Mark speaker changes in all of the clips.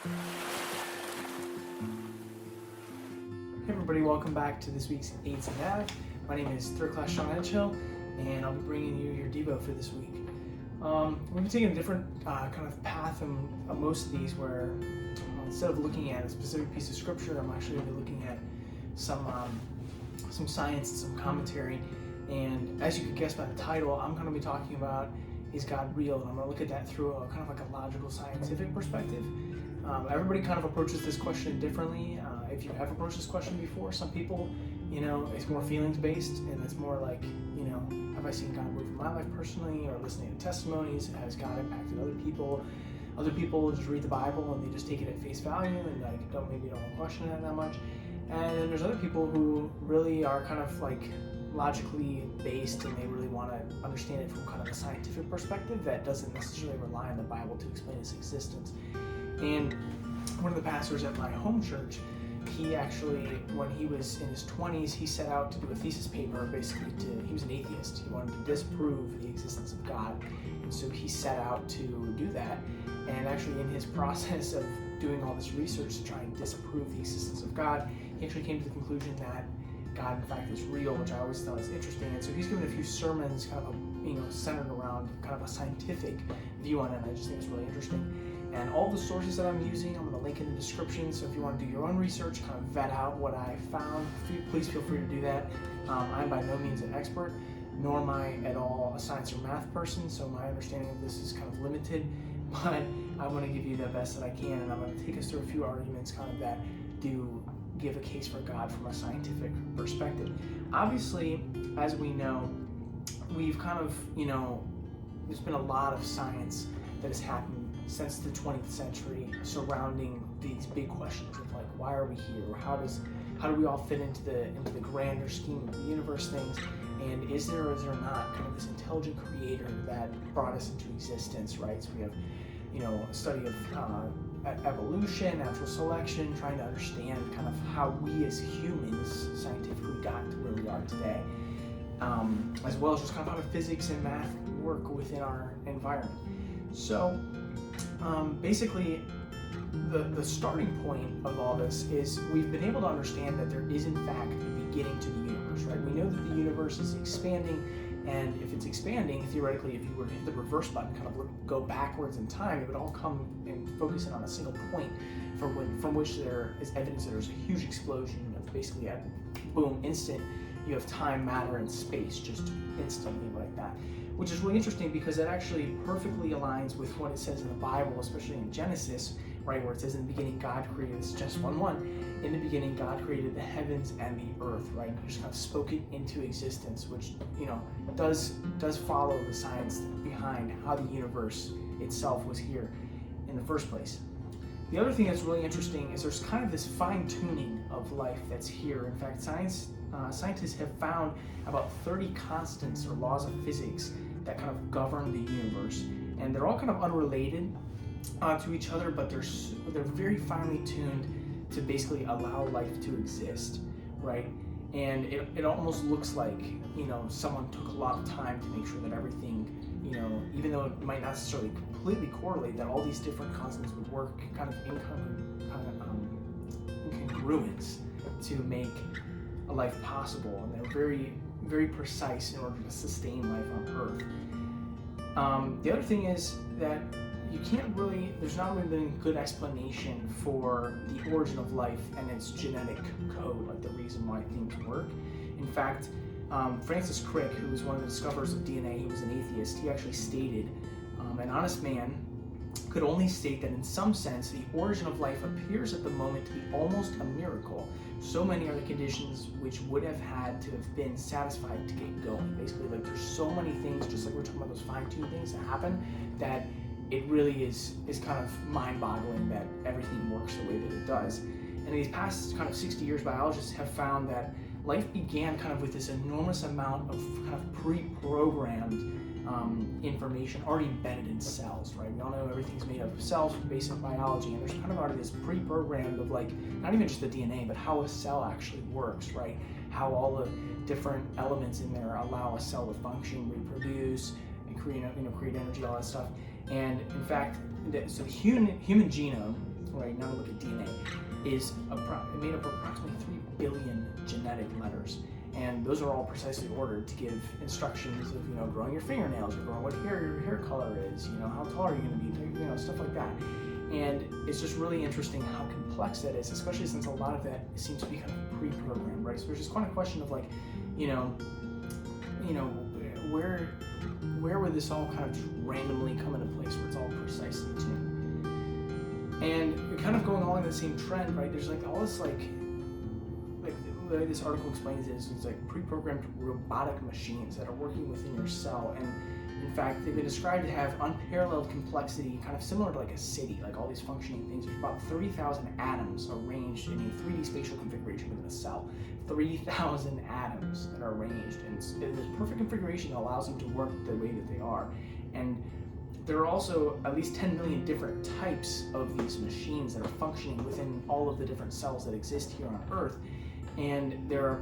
Speaker 1: Hey everybody, welcome back to this week's Aids and Nav. My name is third class Sean Edghill, and I'll be bringing you your Devo for this week. We've been taking a different kind of path in most of these where instead of looking at a specific piece of scripture, I'm actually going to be looking at some science and some commentary. And as you can guess by the title, I'm going to be talking about, is God real? And I'm going to look at that through a kind of like a logical scientific perspective. Everybody kind of approaches this question differently. If you have approached this question before, some people, it's more feelings based, and it's more like, have I seen God move in my life personally, or listening to testimonies? Has God impacted other people? Other people just read the Bible and they just take it at face value and maybe don't question it that much. And then there's other people who really are kind of like logically based, and they really want to understand it from kind of a scientific perspective that doesn't necessarily rely on the Bible to explain its existence. And one of the pastors at my home church, he actually, when he was in his 20s, he set out to do a thesis paper. Basically, he was an atheist. He wanted to disprove the existence of God, and so he set out to do that. And actually, in his process of doing all this research to try and disprove the existence of God, he actually came to the conclusion that God, in fact, is real, which I always thought was interesting. And so he's given a few sermons, kind of centered around kind of a scientific view on it. And I just think it's really interesting. And all the sources that I'm using, I'm going to link in the description. So if you want to do your own research, kind of vet out what I found, please feel free to do that. I'm by no means an expert, nor am I at all a science or math person. So my understanding of this is kind of limited, but I want to give you the best that I can. And I'm going to take us through a few arguments kind of that do give a case for God from a scientific perspective. Obviously, as we know, we've kind of, there's been a lot of science that has happened since the 20th century surrounding these big questions of like, why are we here? How do we all fit into the grander scheme of the universe things? And is there or is there not kind of this intelligent creator that brought us into existence, right? So we have, a study of evolution, natural selection, trying to understand kind of how we as humans scientifically got to where we are today, as well as just kind of how physics and math work within our environment. So basically, the starting point of all this is we've been able to understand that there is in fact a beginning to the universe, right? We know that the universe is expanding, and if it's expanding, theoretically, if you were to hit the reverse button, kind of go backwards in time, it would all come and focus in on a single point from which there is evidence that there's a huge explosion of basically at boom, instant, you have time, matter, and space just instantly like that. Which is really interesting because it actually perfectly aligns with what it says in the Bible, especially in Genesis, right, where it says in the beginning God created, this is Genesis 1:1, in the beginning God created the heavens and the earth, right? He just kind of spoke it into existence, which, does follow the science behind how the universe itself was here in the first place. The other thing that's really interesting is there's kind of this fine-tuning of life that's here. In fact, scientists have found about 30 constants or laws of physics that kind of govern the universe, and they're all kind of unrelated to each other, but they're very finely tuned to basically allow life to exist, right? And it almost looks like someone took a lot of time to make sure that everything, even though it might not necessarily completely correlate, that all these different constants would work kind of in congruence to make a life possible, and they're very, very precise in order to sustain life on Earth. The other thing is that there's not really been a good explanation for the origin of life and its genetic code, like the reason why things work. In fact, Francis Crick, who was one of the discoverers of DNA, he was an atheist, he actually stated, an honest man could only state that in some sense the origin of life appears at the moment to be almost a miracle. So many are the conditions which would have had to have been satisfied to get going. Basically, like there's so many things, just like we're talking about those fine-tuned things that happen, that it really is kind of mind-boggling that everything works the way that it does. And in these past kind of 60 years, biologists have found that life began kind of with this enormous amount of kind of pre-programmed information already embedded in cells, right? We all know everything's made up of cells from basic biology, and there's kind of already this pre-programmed of like, not even just the DNA, but how a cell actually works, right? How all the different elements in there allow a cell to function, reproduce, and create energy, all that stuff. And in fact, so the human genome right, now to look at DNA, is made up of approximately 3 billion genetic letters. And those are all precisely ordered to give instructions of, you know, growing your fingernails, or growing what your hair color is, you know, how tall are you going to be, you know, stuff like that. And it's just really interesting how complex that is, especially since a lot of that seems to be kind of pre-programmed, right? So there's just kind of a question of like, you know, where would this all kind of just randomly come into place where it's all precisely tuned? And kind of going along the same trend, right? There's like all this like the way this article explains it is it's like pre-programmed robotic machines that are working within your cell, and in fact they've been described to have unparalleled complexity, kind of similar to like a city, like all these functioning things. There's about 30,000 atoms arranged in a 3D spatial configuration within a cell. 3,000 atoms that are arranged in this perfect configuration that allows them to work the way that they are. And there are also at least 10 million different types of these machines that are functioning within all of the different cells that exist here on Earth. And there are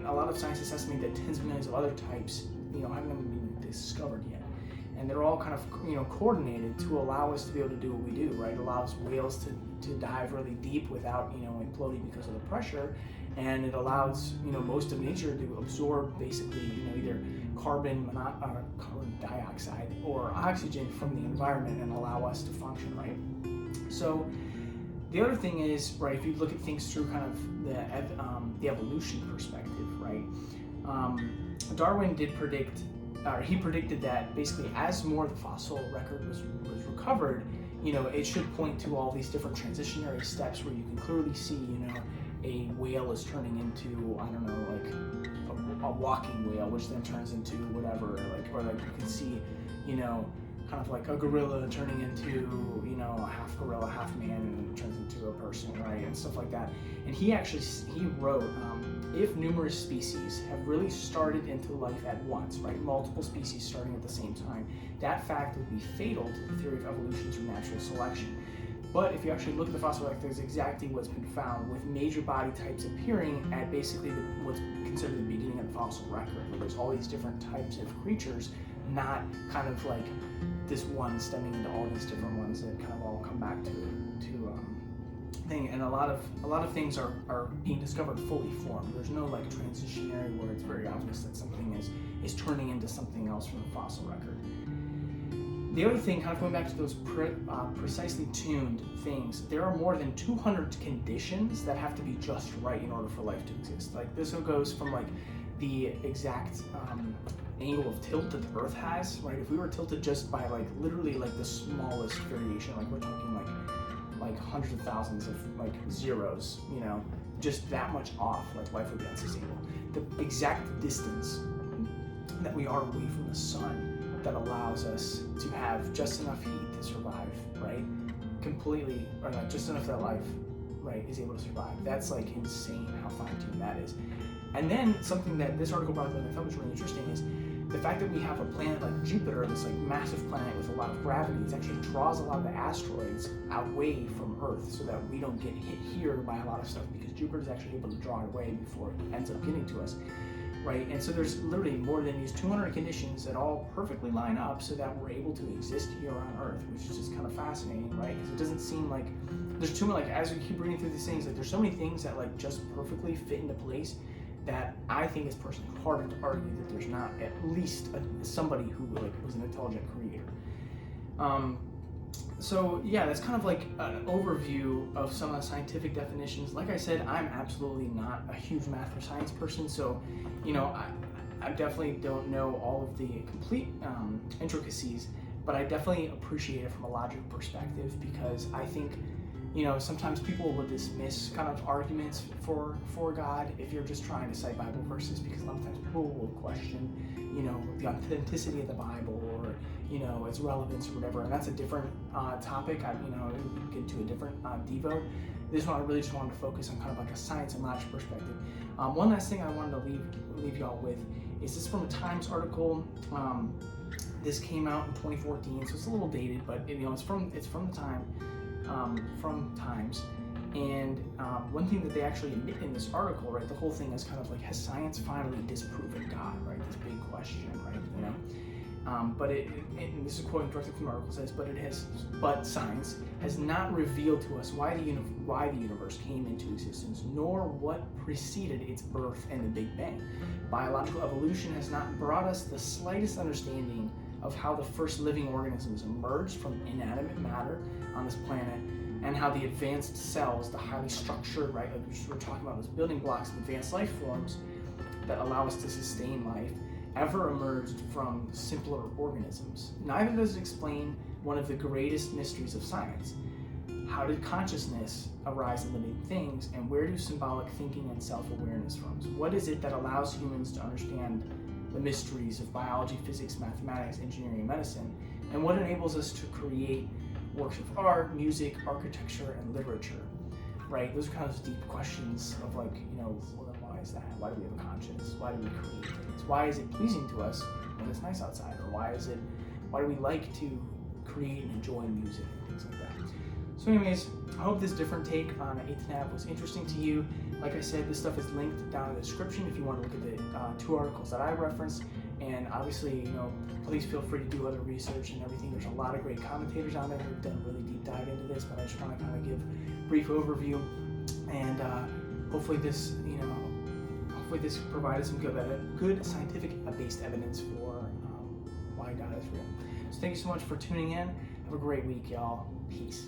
Speaker 1: a lot of scientists estimate that tens of millions of other types, you know, haven't even been discovered yet. And they're all kind of, you know, coordinated to allow us to be able to do what we do, right? It allows whales to dive really deep without, you know, imploding because of the pressure. And it allows, you know, most of nature to absorb basically, you know, either carbon dioxide or oxygen from the environment and allow us to function, right? So the other thing is, right, if you look at things through kind of the evolution perspective, right? Darwin did predict, he predicted that basically as more of the fossil record was recovered, you know, it should point to all these different transitionary steps where you can clearly see, you know, a whale is turning into, I don't know, like a walking whale, which then turns into whatever, like, or like you can see, you know, kind of like a gorilla turning into, you know, a half gorilla, half man, and turns into a person, right, and stuff like that. And he wrote, if numerous species have really started into life at once, right, multiple species starting at the same time, that fact would be fatal to the theory of evolution through natural selection. But if you actually look at the fossil record, that's exactly what's been found, with major body types appearing at basically what's considered the beginning of the fossil record, where there's all these different types of creatures, not kind of like this one stemming into all these different ones that kind of all come back to thing. And a lot of things are being discovered fully formed. There's no like transitionary where it's very obvious that something is turning into something else from the fossil record. The other thing, kind of going back to those precisely tuned things, there are more than 200 conditions that have to be just right in order for life to exist. Like this one goes from like the exact angle of tilt that the Earth has, right? If we were tilted just by like literally like the smallest variation, like we're talking like hundreds of thousands of like zeros, you know, just that much off, like life would be unsustainable. The exact distance that we are away from the sun that allows us to have just enough heat to survive, right? Completely, or not just enough that life, right, is able to survive. That's like insane how fine-tuned that is. And then something that this article brought up that I thought was really interesting is the fact that we have a planet like Jupiter, this like massive planet with a lot of gravity, it actually draws a lot of the asteroids away from Earth so that we don't get hit here by a lot of stuff, because Jupiter is actually able to draw it away before it ends up getting to us. Right, and so there's literally more than these 200 conditions that all perfectly line up so that we're able to exist here on Earth, which is just kind of fascinating, right? Because it doesn't seem like there's too many, like as we keep reading through these things, like there's so many things that like just perfectly fit into place that I think it's personally harder to argue that there's not at least somebody who like was an intelligent creator. So yeah, that's kind of like an overview of some of the scientific definitions. Like I said, I'm absolutely not a huge math or science person, so you know, I definitely don't know all of the complete intricacies, but I definitely appreciate it from a logical perspective, because I think, you know, sometimes people will dismiss kind of arguments for God if you're just trying to cite Bible verses, because a lot of times people will question, you know, the authenticity of the Bible, or, you know, its relevance or whatever, and that's a different topic. You know, we get to a different Devo. This one I really just wanted to focus on kind of like a science and logic perspective. One last thing I wanted to leave y'all with is this from a Times article. This came out in 2014, so it's a little dated, but you know, it's from the time. From Times, and one thing that they actually admit in this article, right, the whole thing is kind of like, has science finally disproven God, right, this big question, right, you know, and this is quoting directly from the article, says, but science has not revealed to us why the universe came into existence, nor what preceded its birth and the Big Bang. Biological evolution has not brought us the slightest understanding of how the first living organisms emerged from inanimate matter on this planet, and how the advanced cells, the highly structured, right, like we were talking about, those building blocks of advanced life forms that allow us to sustain life, ever emerged from simpler organisms. Neither does it explain one of the greatest mysteries of science. How did consciousness arise in living things, and where do symbolic thinking and self-awareness from? What is it that allows humans to understand the mysteries of biology, physics, mathematics, engineering, and medicine? And what enables us to create works of art, music, architecture, and literature? Right? Those are kind of deep questions of like, well, then why is that? Why do we have a conscience? Why do we create things? Why is it pleasing to us when it's nice outside? Or why do we like to create and enjoy music and things like that? So anyways, I hope this different take on 8th Nav was interesting to you. Like I said, this stuff is linked down in the description if you want to look at the 2 articles that I referenced. And obviously, please feel free to do other research and everything. There's a lot of great commentators on there who've done a really deep dive into this, but I just want to kind of give a brief overview. And hopefully this provided some good scientific-based evidence for why God is real. So thank you so much for tuning in. Have a great week, y'all. Peace.